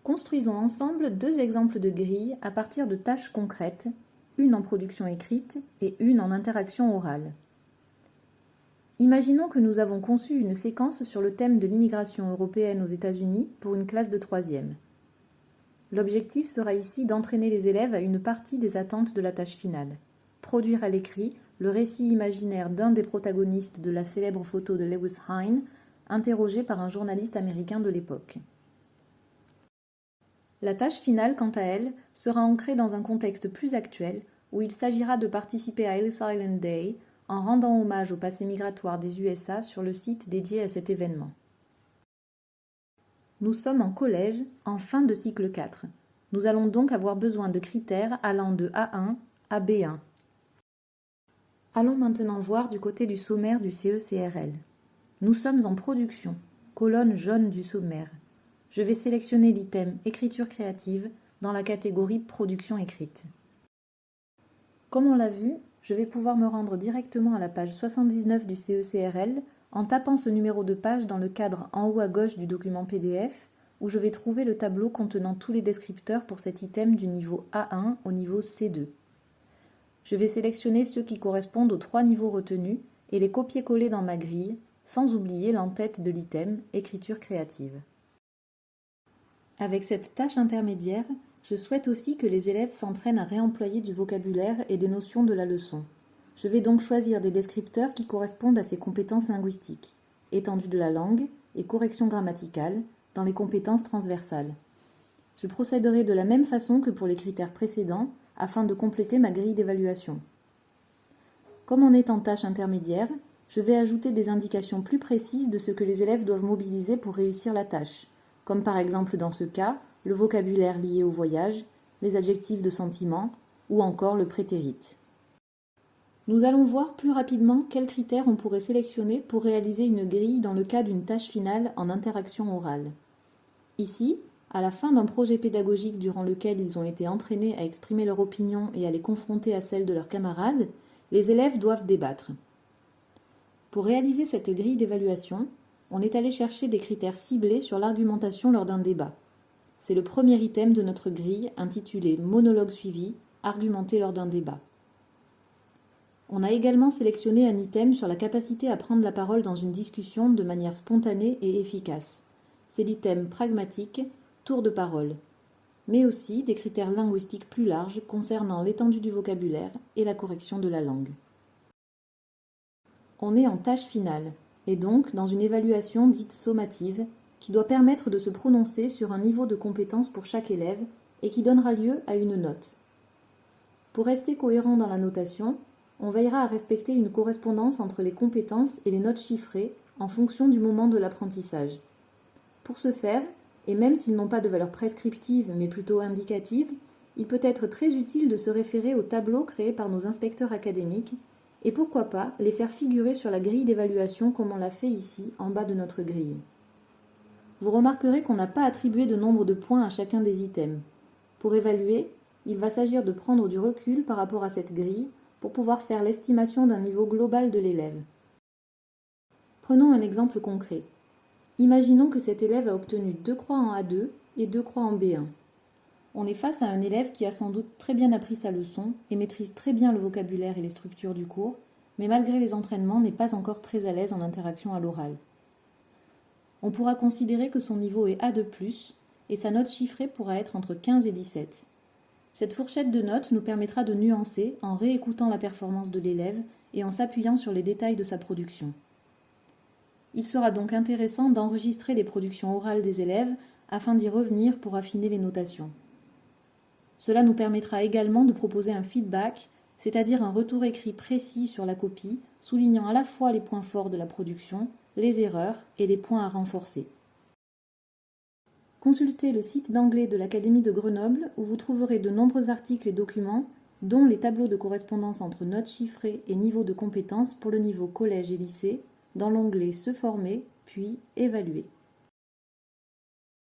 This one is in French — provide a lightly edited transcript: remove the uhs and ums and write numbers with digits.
Construisons ensemble deux exemples de grilles à partir de tâches concrètes, une en production écrite et une en interaction orale. Imaginons que nous avons conçu une séquence sur le thème de l'immigration européenne aux États-Unis pour une classe de 3e. L'objectif sera ici d'entraîner les élèves à une partie des attentes de la tâche finale. Produire à l'écrit le récit imaginaire d'un des protagonistes de la célèbre photo de Lewis Hine, interrogé par un journaliste américain de l'époque. La tâche finale, quant à elle, sera ancrée dans un contexte plus actuel où il s'agira de participer à Ellis Island Day en rendant hommage au passé migratoire des USA sur le site dédié à cet événement. Nous sommes en collège, en fin de cycle 4. Nous allons donc avoir besoin de critères allant de A1 à B1. Allons maintenant voir du côté du sommaire du CE-CRL. Nous sommes en production, colonne jaune du sommaire. Je vais sélectionner l'item écriture créative dans la catégorie production écrite. Comme on l'a vu, je vais pouvoir me rendre directement à la page 79 du CE-CRL en tapant ce numéro de page dans le cadre en haut à gauche du document PDF où je vais trouver le tableau contenant tous les descripteurs pour cet item du niveau A1 au niveau C2. Je vais sélectionner ceux qui correspondent aux 3 niveaux retenus et les copier-coller dans ma grille, sans oublier l'entête de l'item écriture créative. Avec cette tâche intermédiaire, je souhaite aussi que les élèves s'entraînent à réemployer du vocabulaire et des notions de la leçon. Je vais donc choisir des descripteurs qui correspondent à ces compétences linguistiques, étendue de la langue et correction grammaticale dans les compétences transversales. Je procéderai de la même façon que pour les critères précédents afin de compléter ma grille d'évaluation. Comme on est en tâche intermédiaire, je vais ajouter des indications plus précises de ce que les élèves doivent mobiliser pour réussir la tâche, comme par exemple dans ce cas, le vocabulaire lié au voyage, les adjectifs de sentiment ou encore le prétérit. Nous allons voir plus rapidement quels critères on pourrait sélectionner pour réaliser une grille dans le cas d'une tâche finale en interaction orale. Ici, à la fin d'un projet pédagogique durant lequel ils ont été entraînés à exprimer leur opinion et à les confronter à celle de leurs camarades, les élèves doivent débattre. Pour réaliser cette grille d'évaluation, on est allé chercher des critères ciblés sur l'argumentation lors d'un débat. C'est le premier item de notre grille intitulé « Monologue suivi, argumenté lors d'un débat ». On a également sélectionné un item sur la capacité à prendre la parole dans une discussion de manière spontanée et efficace. C'est l'item pragmatique, tour de parole, mais aussi des critères linguistiques plus larges concernant l'étendue du vocabulaire et la correction de la langue. On est en tâche finale, et donc dans une évaluation dite sommative, qui doit permettre de se prononcer sur un niveau de compétence pour chaque élève et qui donnera lieu à une note. Pour rester cohérent dans la notation, on veillera à respecter une correspondance entre les compétences et les notes chiffrées en fonction du moment de l'apprentissage. Pour ce faire, et même s'ils n'ont pas de valeur prescriptive mais plutôt indicative, il peut être très utile de se référer aux tableaux créés par nos inspecteurs académiques et pourquoi pas les faire figurer sur la grille d'évaluation comme on l'a fait ici en bas de notre grille. Vous remarquerez qu'on n'a pas attribué de nombre de points à chacun des items. Pour évaluer, il va s'agir de prendre du recul par rapport à cette grille pour pouvoir faire l'estimation d'un niveau global de l'élève. Prenons un exemple concret. Imaginons que cet élève a obtenu 2 croix en A2 et 2 croix en B1. On est face à un élève qui a sans doute très bien appris sa leçon et maîtrise très bien le vocabulaire et les structures du cours, mais malgré les entraînements n'est pas encore très à l'aise en interaction à l'oral. On pourra considérer que son niveau est A2+, et sa note chiffrée pourra être entre 15 et 17. Cette fourchette de notes nous permettra de nuancer en réécoutant la performance de l'élève et en s'appuyant sur les détails de sa production. Il sera donc intéressant d'enregistrer les productions orales des élèves afin d'y revenir pour affiner les notations. Cela nous permettra également de proposer un feedback, c'est-à-dire un retour écrit précis sur la copie, soulignant à la fois les points forts de la production, les erreurs et les points à renforcer. Consultez le site d'anglais de l'Académie de Grenoble où vous trouverez de nombreux articles et documents, dont les tableaux de correspondance entre notes chiffrées et niveau de compétences pour le niveau collège et lycée, dans l'onglet « Se former » puis « Évaluer ».